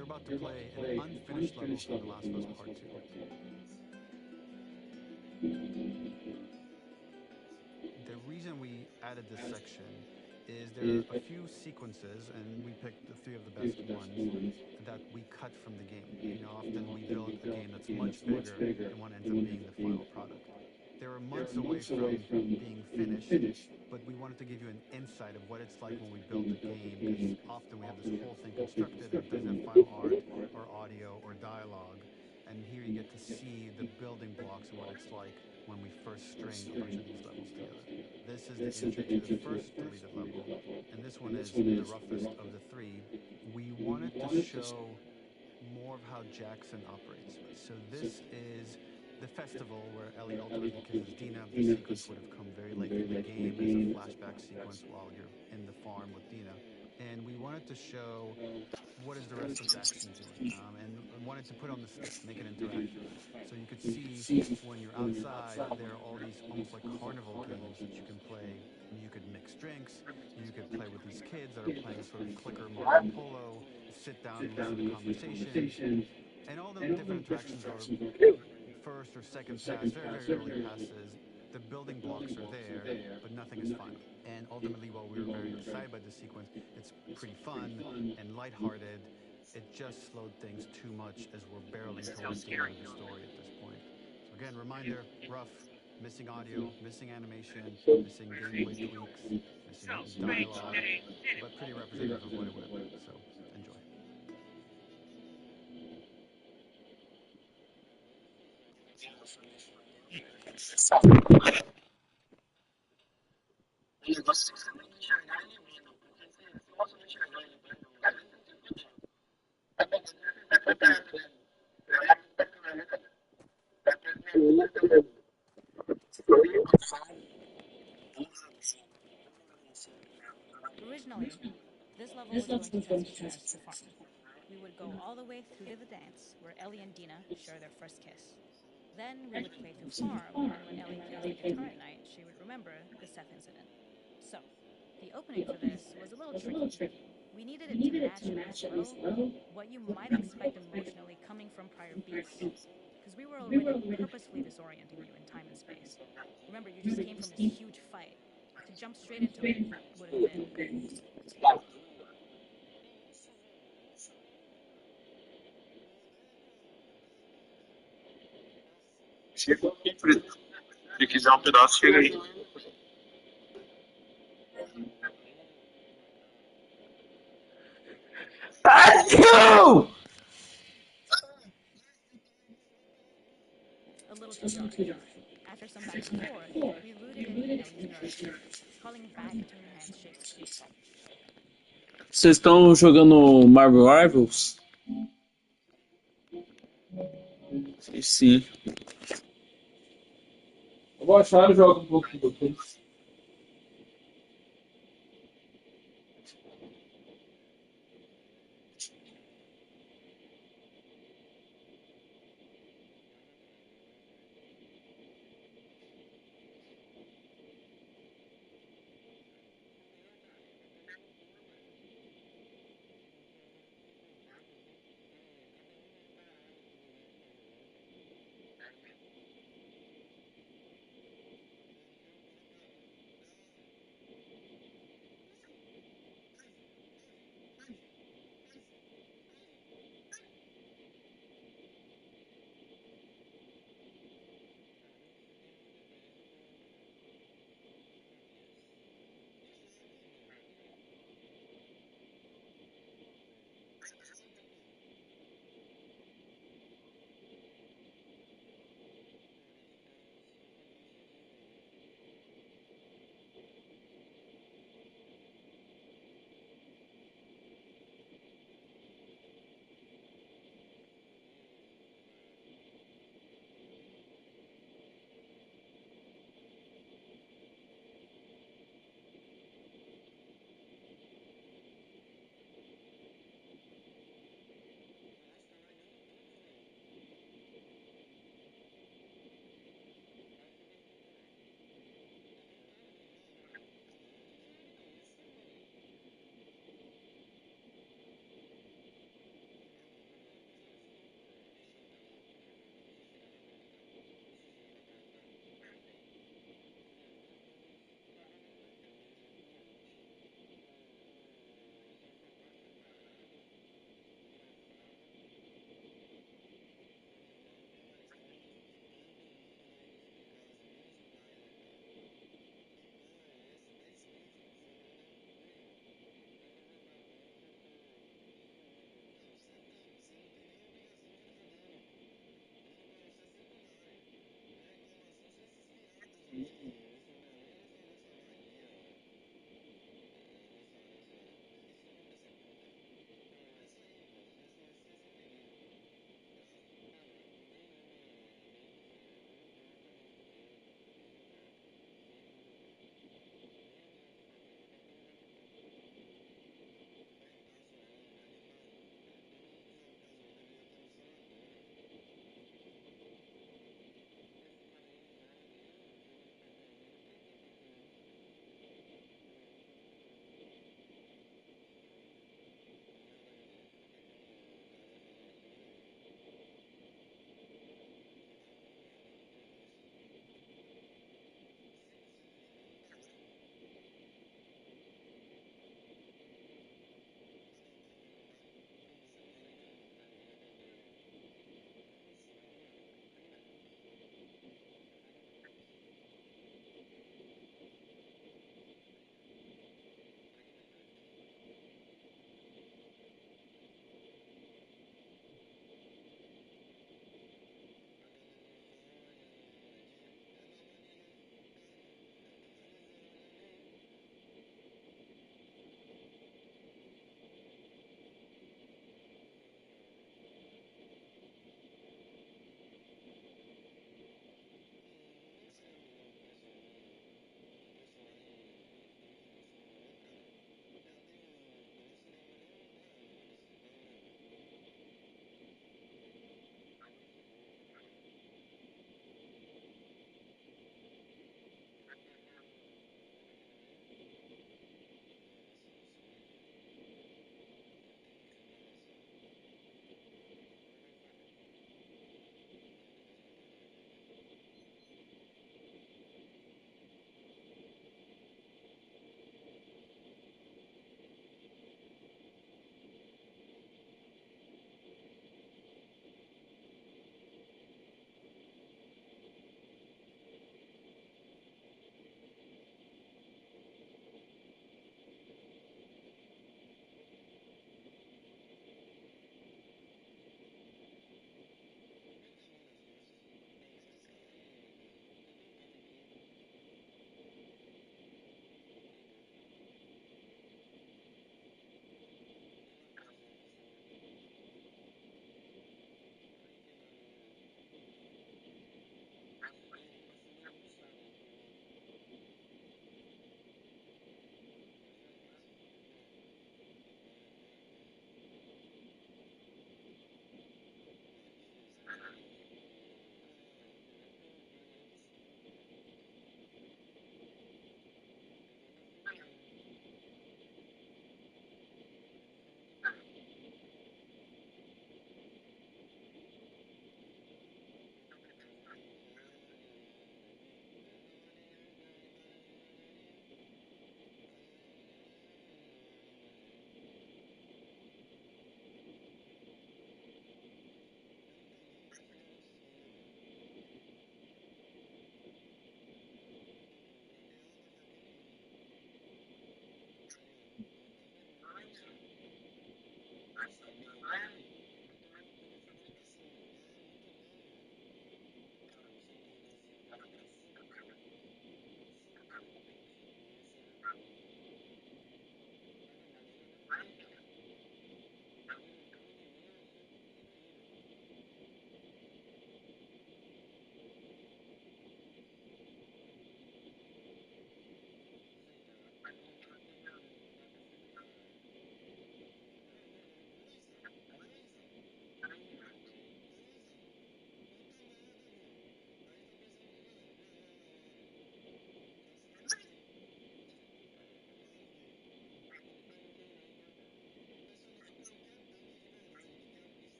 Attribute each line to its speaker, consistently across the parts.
Speaker 1: You're about to play an unfinished level from The Last of Us Part 2. The reason we added this section is there are a few sequences, and we picked the three of the best ones that we cut from the game. Often we build a game that's much bigger, and one ends up being the final product. They were months away from being finished, but we wanted to give you an insight of what it's like when we build a game, because often we have this whole thing constructed and it doesn't have final art or audio or dialogue. And here you get to see the building blocks of what it's like when we first string a bunch of these levels together. This is the intro to the first deleted level, and this one is the roughest of the three. We wanted to show more of how Jackson operates. So this is the festival where Ellie ultimately kisses Dina. The sequence would have come very late in the game as a flashback sequence while you're in the farm with Dina. And we wanted to show what is the rest of Jackson doing, and wanted to put on the stick, make it interactive. So you could see when you're outside, there are all these almost like carnival games that you can play. You could mix drinks, you could play with these kids that are playing sort of clicker Marco Polo, sit down and listen to conversations, and all the different interactions are first or second pass, very, very early passes. The building blocks are there, but nothing is final. And ultimately, while we were very excited by this sequence, it's pretty fun and lighthearted. It just slowed things too much as we're barreling towards the end of the story at this point. So again, reminder, rough, missing audio, missing animation, missing gameplay tweaks, missing dialogue, but pretty representative of what it would have been. So enjoy.
Speaker 2: Originally, this level was going to transition us to farm. We would go all the way through to the dance where Ellie and Dina share their first kiss. Then we would play through farm, and when Ellie plays the guitar at night, she would remember the Seth incident. So, the opening for this was a little tricky. We needed it to match in the flow what you might expect emotionally coming from prior beats. Because we were already purposefully disorienting you in time and space. Remember, you just came from this huge fight. To jump straight into it would have been.
Speaker 3: Se quiser um pedaço, chega aí. Achoo!
Speaker 2: A little too jarring. After some back and forth, we rooted in Ellie's nerves, calling back to enhance Shake's speed.
Speaker 3: Vocês estão jogando Marvel Rivals? Sim. Eu vou achar e jogo um pouco depois.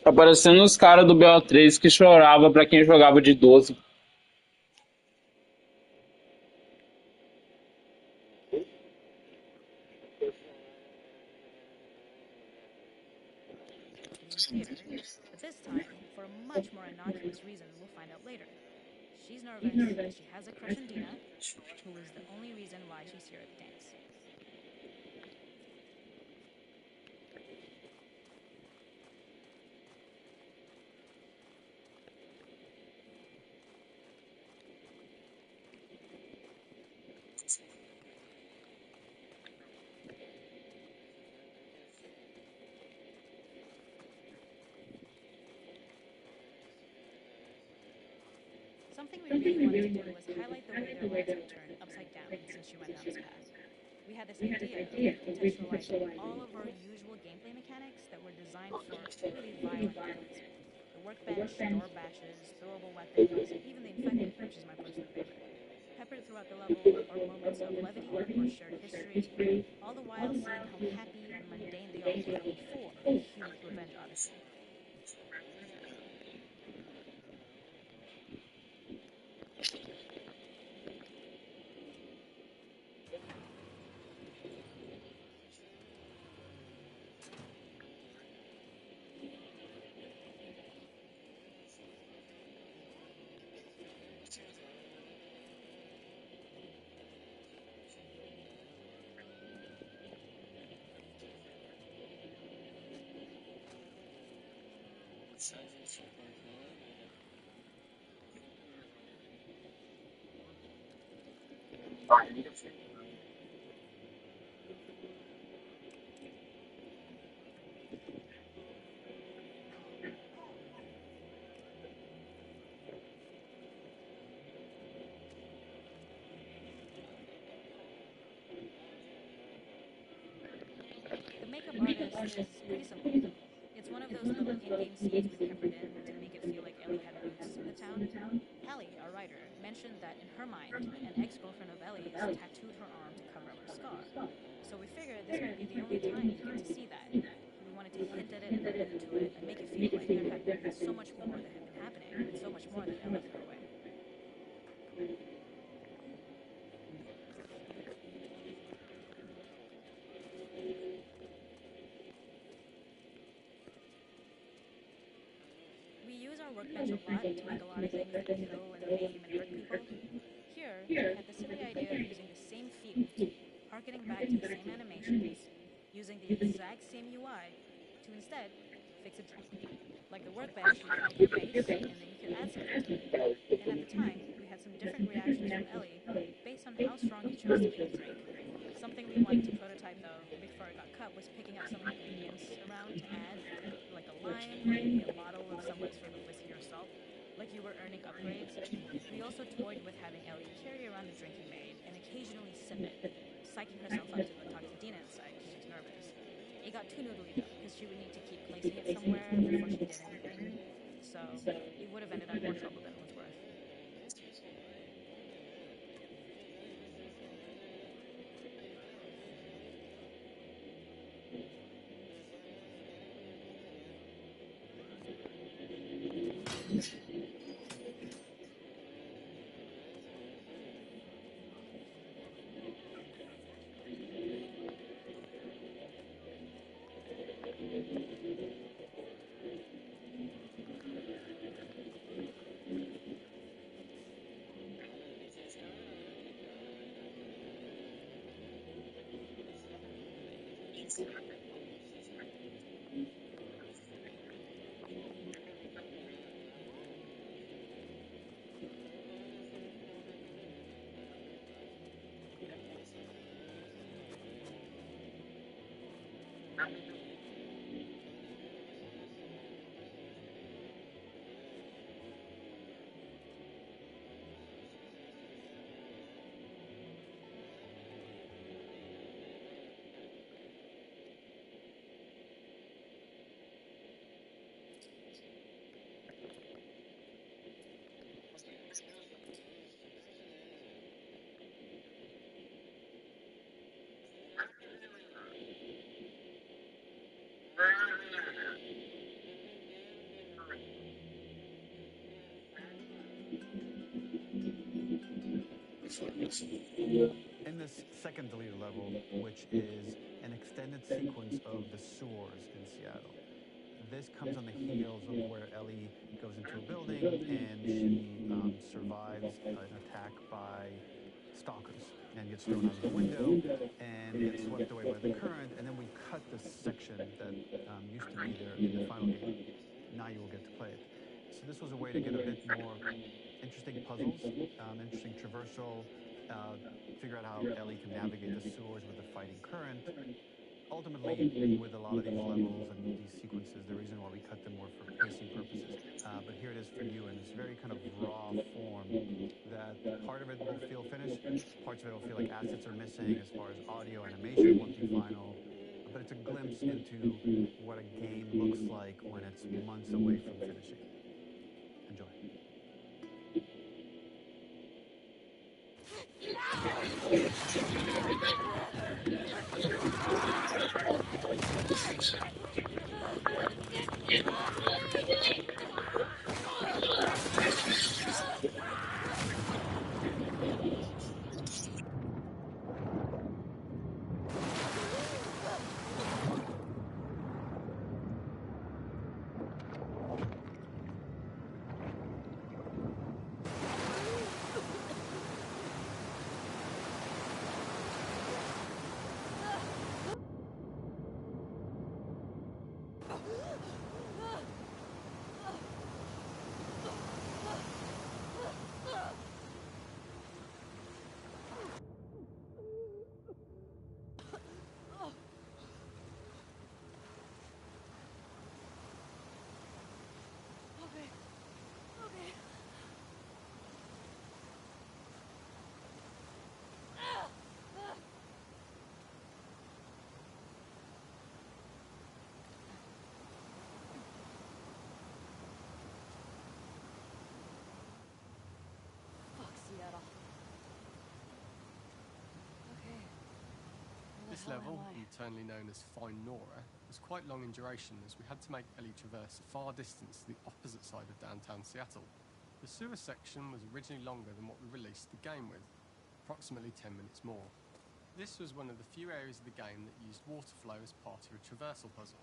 Speaker 3: Tá parecendo os caras do BO3 que chorava pra quem jogava de 12.
Speaker 2: Being theater, but this time for a much more innocuous reason we'll find out later. She's nervous because she has a crush on Dina, who is the only reason why she's here at the dance. Something we really wanted to do was highlight the way their lives have turned upside down since she went down this path. We had this idea of contextualizing all of our usual gameplay mechanics that were designed for really violent villains. The workbench, door bashes, throwable weapons, and even the infected, which is my personal favorite. Peppered throughout the level are moments of levity or shared history, all the while seeing how happy and mundane they all were before the huge revenge odyssey. is pretty simple. It's one of those little in-game scenes we peppered in to make it feel like Ellie had roots in the town. Hallie, our writer, mentioned that in her mind, an ex-girlfriend of Ellie's tattooed her arm to cover up her scar. So we figured this might be the only time we get to see that. We wanted to hint at it and allude to it and make it feel like there had been so much more that had been happening and so much more that Ellie threw away. We use our workbench a lot to make a lot of things that kill and maim and hurt people. Here, we had the silly idea of using the same field, harkening back to the same animations, using the exact same UI to instead fix a drink. Like the workbench, you can make your base, and then you can add something to it. And at the time, we had some different reactions from Ellie based on how strong you chose to make the drink. Something we wanted to prototype though, before it got cut, was picking up some ingredients around to add, like a lime or maybe a bottle of someone's favorite whiskey or salt, like you were earning upgrades. We also toyed with having Ellie carry around the drink he made and occasionally sip it, psyching herself up to go talk to Dina inside because she's nervous. It got too noodly though, because she would need to keep placing it somewhere before she did anything, so it would have ended up more trouble than it was worth.
Speaker 1: In this second deleted level, which is an extended sequence of the sewers in Seattle, this comes on the heels of where Ellie goes into a building and she survives an attack by stalkers and gets thrown out of the window and gets swept away by the current. And then we cut this section that used to be there in the final game. Now you will get to play it. So this was a way to get a bit more interesting puzzles, interesting traversal, figure out how Ellie can navigate the sewers with the fighting current. Ultimately, with a lot of these levels and these sequences, the reason why we cut them were for pacing purposes. But here it is for you in this very kind of raw form that part of it will feel finished, parts of it will feel like assets are missing as far as audio, animation won't be final. But it's a glimpse into what a game looks like when it's months away from finishing. Enjoy.
Speaker 4: This level, internally known as Fine Nora, was quite long in duration as we had to make Ellie traverse a far distance to the opposite side of downtown Seattle. The sewer section was originally longer than what we released the game with, approximately 10 minutes more. This was one of the few areas of the game that used water flow as part of a traversal puzzle.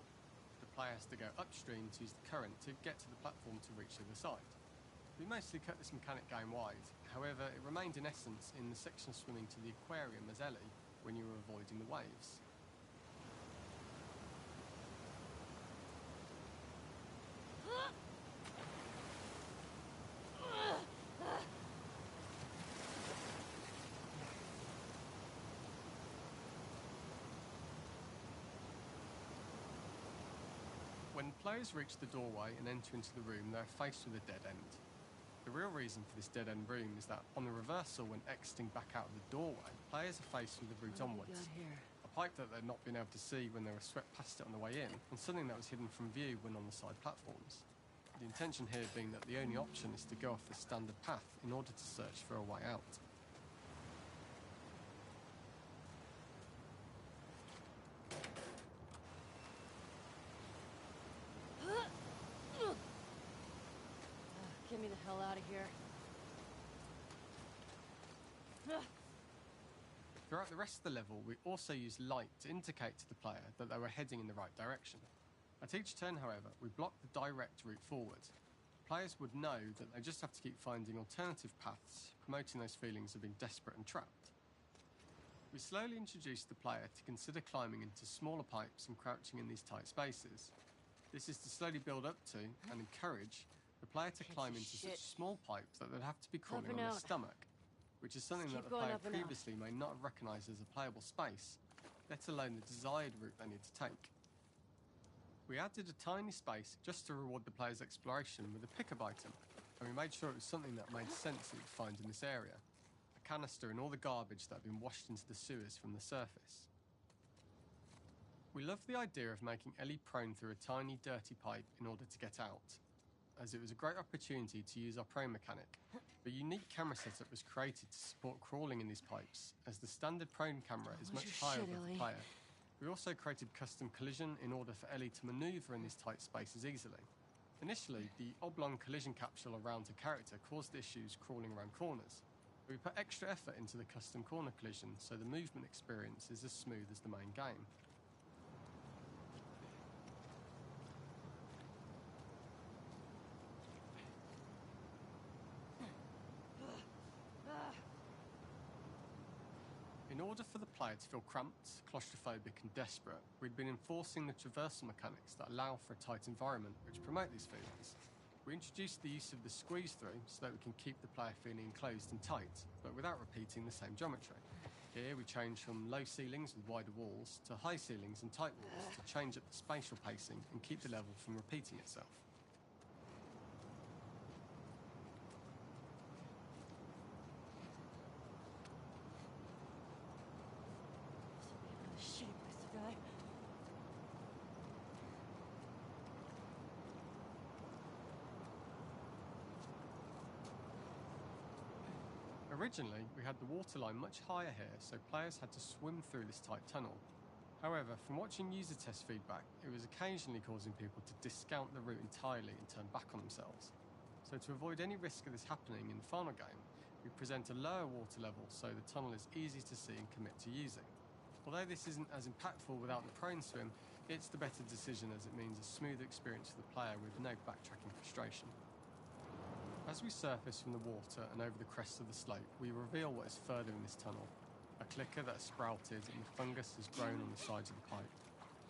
Speaker 4: The player has to go upstream to use the current to get to the platform to reach the other side. We mostly cut this mechanic game-wide, however it remained in essence in the section swimming to the aquarium as Ellie when you were avoiding the waves. When players reach the doorway and enter into the room, they're faced with a dead end. The real reason for this dead-end room is that on the reversal when exiting back out of the doorway, players are faced with the route onwards. A pipe that they'd not been able to see when they were swept past it on the way in, and something that was hidden from view when on the side platforms. The intention here being that the only option is to go off the standard path in order to search for a way out.
Speaker 5: Get me the hell out of here.
Speaker 4: Throughout the rest of the level, we also used light to indicate to the player that they were heading in the right direction. At each turn, however, we blocked the direct route forward. Players would know that they just have to keep finding alternative paths, promoting those feelings of being desperate and trapped. We slowly introduced the player to consider climbing into smaller pipes and crouching in these tight spaces. This is to slowly build up to, and encourage, the player to climb into such small pipes that they'd have to be crawling on their stomach, which is something that the player previously may not have recognised as a playable space, let alone the desired route they need to take. We added a tiny space just to reward the player's exploration with a pickup item, and we made sure it was something that made sense that you'd find in this area. A canister and all the garbage that had been washed into the sewers from the surface. We loved the idea of making Ellie prone through a tiny dirty pipe in order to get out, as it was a great opportunity to use our prone mechanic. A unique camera setup was created to support crawling in these pipes, as the standard prone camera is much higher above the player. We also created custom collision in order for Ellie to manoeuvre in these tight spaces easily. Initially, the oblong collision capsule around her character caused issues crawling around corners. We put extra effort into the custom corner collision, so the movement experience is as smooth as the main game. In order for the player to feel cramped, claustrophobic and desperate, we'd been enforcing the traversal mechanics that allow for a tight environment which promote these feelings. We introduced the use of the squeeze through so that we can keep the player feeling enclosed and tight, but without repeating the same geometry. Here we changed from low ceilings with wider walls to high ceilings and tight walls to change up the spatial pacing and keep the level from repeating itself. Originally, we had the waterline much higher here, so players had to swim through this tight tunnel. However, from watching user test feedback, it was occasionally causing people to discount the route entirely and turn back on themselves. So to avoid any risk of this happening in the final game, we present a lower water level so the tunnel is easy to see and commit to using. Although this isn't as impactful without the prone swim, it's the better decision as it means a smoother experience for the player with no backtracking frustration. As we surface from the water and over the crest of the slope, we reveal what is further in this tunnel. A clicker that has sprouted and the fungus has grown on the sides of the pipe.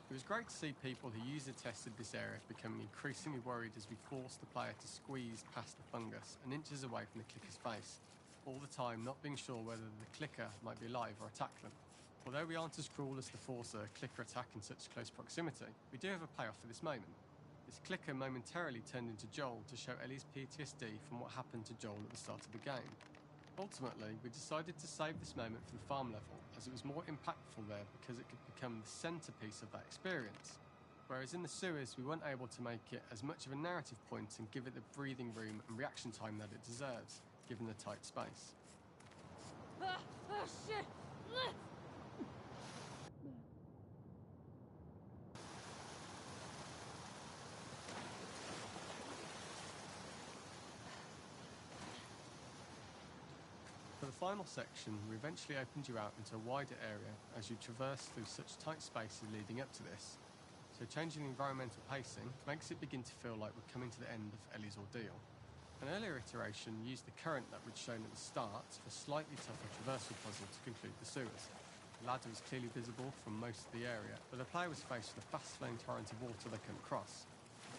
Speaker 4: It was great to see people who user tested this area becoming increasingly worried as we forced the player to squeeze past the fungus and inches away from the clicker's face, all the time not being sure whether the clicker might be alive or attack them. Although we aren't as cruel as to force a clicker attack in such close proximity, we do have a payoff for this moment. This clicker momentarily turned into Joel to show Ellie's PTSD from what happened to Joel at the start of the game. Ultimately, we decided to save this moment for the farm level, as it was more impactful there because it could become the centrepiece of that experience. Whereas in the sewers, we weren't able to make it as much of a narrative point and give it the breathing room and reaction time that it deserves, given the tight space.
Speaker 5: Ah, oh shit!
Speaker 4: the final section, we eventually opened you out into a wider area as you traverse through such tight spaces leading up to this. So changing the environmental pacing makes it begin to feel like we're coming to the end of Ellie's ordeal. An earlier iteration used the current that we'd shown at the start for a slightly tougher traversal puzzle to conclude the sewers. The ladder was clearly visible from most of the area, but the player was faced with a fast-flowing torrent of water they couldn't cross.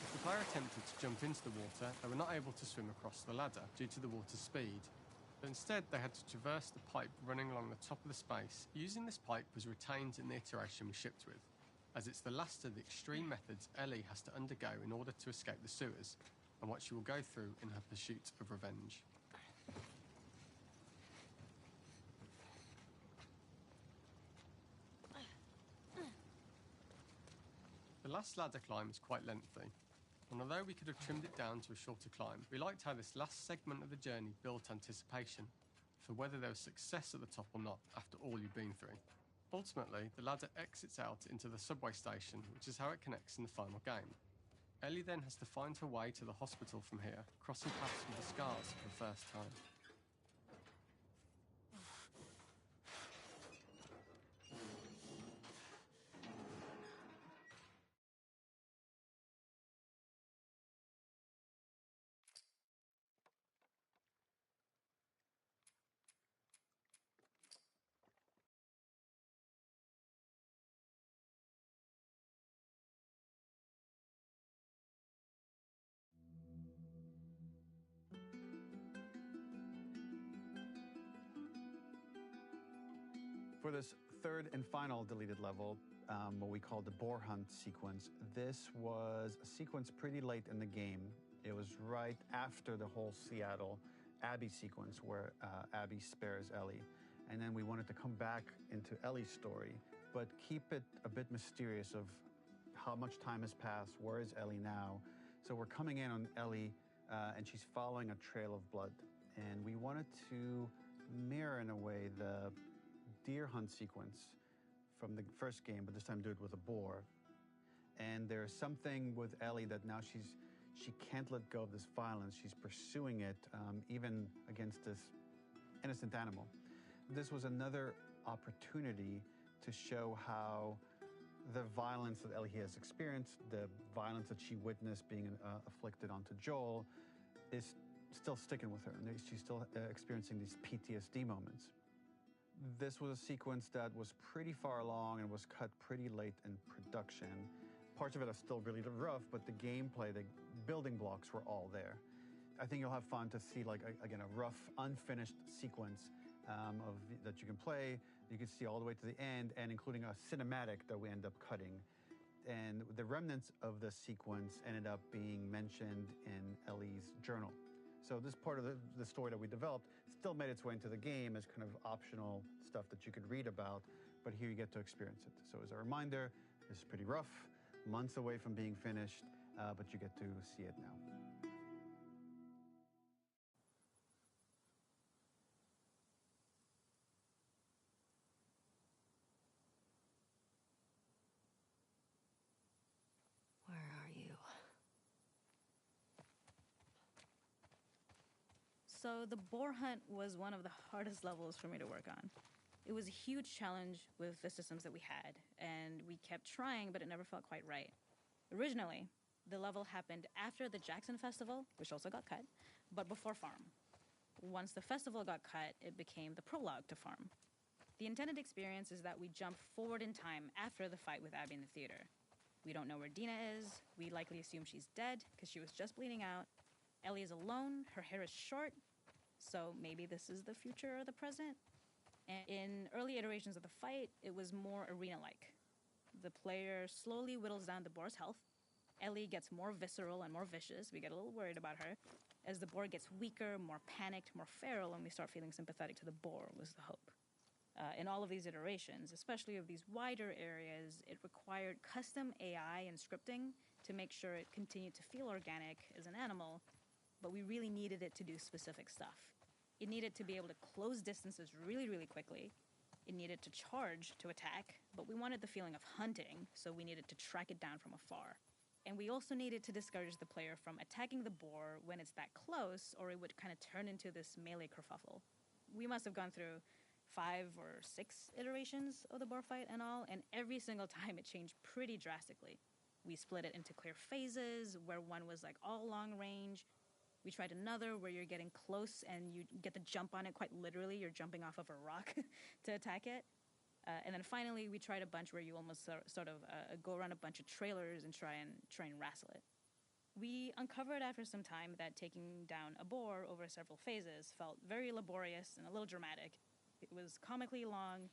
Speaker 4: If the player attempted to jump into the water, they were not able to swim across the ladder due to the water's speed. But instead, they had to traverse the pipe running along the top of the space. Using this pipe was retained in the iteration we shipped with, as it's the last of the extreme methods Ellie has to undergo in order to escape the sewers, and what she will go through in her pursuit of revenge. The last ladder climb is quite lengthy, and although we could have trimmed it down to a shorter climb, we liked how this last segment of the journey built anticipation for whether there was success at the top or not after all you've been through. Ultimately, the ladder exits out into the subway station, which is how it connects in the final game. Ellie then has to find her way to the hospital from here, crossing paths with the scars for the first time.
Speaker 1: For this third and final deleted level, what we call the boar hunt sequence, this was a sequence pretty late in the game. It was right after the whole Seattle Abby sequence where Abby spares Ellie. And then we wanted to come back into Ellie's story, but keep it a bit mysterious of how much time has passed, where is Ellie now? So we're coming in on Ellie, and she's following a trail of blood. And we wanted to mirror, in a way, the deer hunt sequence from the first game, but this time do it with a boar. And there's something with Ellie that now she can't let go of this violence. She's pursuing it, even against this innocent animal. This was another opportunity to show how the violence that Ellie has experienced, the violence that she witnessed being afflicted onto Joel, is still sticking with her, and she's still experiencing these PTSD moments. This was a sequence that was pretty far along and was cut pretty late in production. Parts of it are still really rough, but the gameplay, the building blocks were all there. I think you'll have fun to see, like, again, a rough, unfinished sequence that you can play. You can see all the way to the end, and including a cinematic that we end up cutting. And the remnants of the sequence ended up being mentioned in Ellie's journal. So this part of the story that we developed still made its way into the game as kind of optional stuff that you could read about, but here you get to experience it. So as a reminder, this is pretty rough, months away from being finished, but you get to see it now.
Speaker 5: Where are you?
Speaker 2: So the boar hunt was one of the hardest levels for me to work on. It was a huge challenge with the systems that we had, and we kept trying, but it never felt quite right. Originally, the level happened after the Jackson Festival, which also got cut, but before Farm. Once the festival got cut, it became the prologue to Farm. The intended experience is that we jump forward in time after the fight with Abby in the theater. We don't know where Dina is. We likely assume she's dead because she was just bleeding out. Ellie is alone. Her hair is short. So maybe this is the future or the present. And in early iterations of the fight, it was more arena-like. The player slowly whittles down the boar's health. Ellie gets more visceral and more vicious. We get a little worried about her. As the boar gets weaker, more panicked, more feral, and we start feeling sympathetic to the boar was the hope. In all of these iterations, especially of these wider areas, it required custom AI and scripting to make sure it continued to feel organic as an animal, but we really needed it to do specific stuff. It needed to be able to close distances really, really quickly. It needed to charge to attack, but we wanted the feeling of hunting, so we needed to track it down from afar. And we also needed to discourage the player from attacking the boar when it's that close, or it would kind of turn into this melee kerfuffle. we must have gone through 5 or 6 iterations of the boar fight and all, and every single time it changed pretty drastically. We split it into clear phases, where one was like all long range. We tried another where you're getting close and you get the jump on it quite literally. You're jumping off of a rock to attack it. And then finally, we tried a bunch where you almost sort of go around a bunch of trailers and try and wrestle it. We uncovered after some time that taking down a boar over several phases felt very laborious and a little dramatic. It was comically long,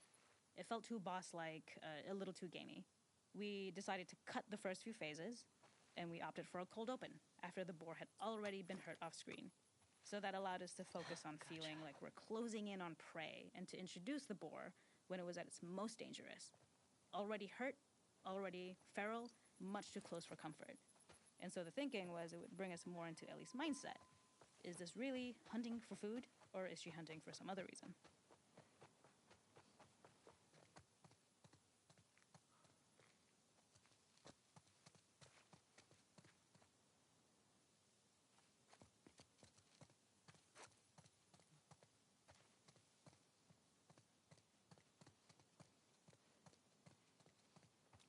Speaker 2: it felt too boss-like, a little too gamey. We decided to cut the first few phases, and we opted for a cold open after the boar had already been hurt off-screen. So that allowed us to focus on feeling like we're closing in on prey and to introduce the boar when it was at its most dangerous. Already hurt, already feral, much too close for comfort. And so the thinking was it would bring us more into Ellie's mindset. Is this really hunting for food, or is she hunting for some other reason?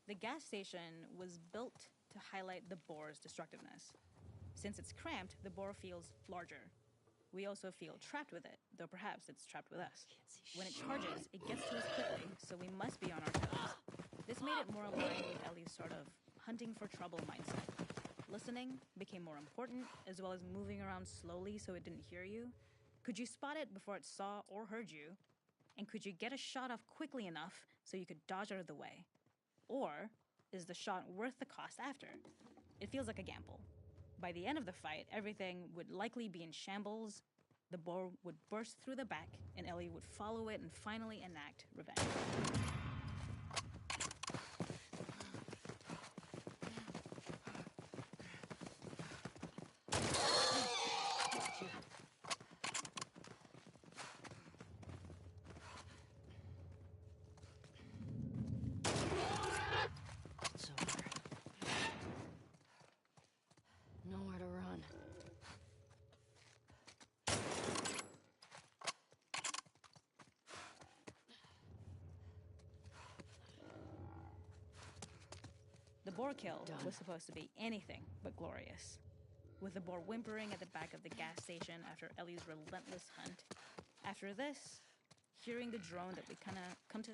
Speaker 2: The gas station was built to highlight the boar's destructiveness. Since it's cramped, the boar feels larger. We also feel trapped with it, though perhaps it's trapped with us. When it charges, it gets to us quickly, so we must be on our toes. This made it more aligned with Ellie's sort of hunting for trouble mindset. Listening became more important, as well as moving around slowly so it didn't hear you. Could you spot it before it saw or heard you? And could you get a shot off quickly enough so you could dodge out of the way? Or is the shot worth the cost after? It feels like a gamble. By the end of the fight, everything would likely be in shambles. The boar would burst through the back, and Ellie would follow it and finally enact revenge.
Speaker 5: It's over. Nowhere to run.
Speaker 2: The boar kill was supposed to be anything but glorious. With the boar whimpering at the back of the gas station after Ellie's relentless hunt. After this, hearing the drone that we kind of come to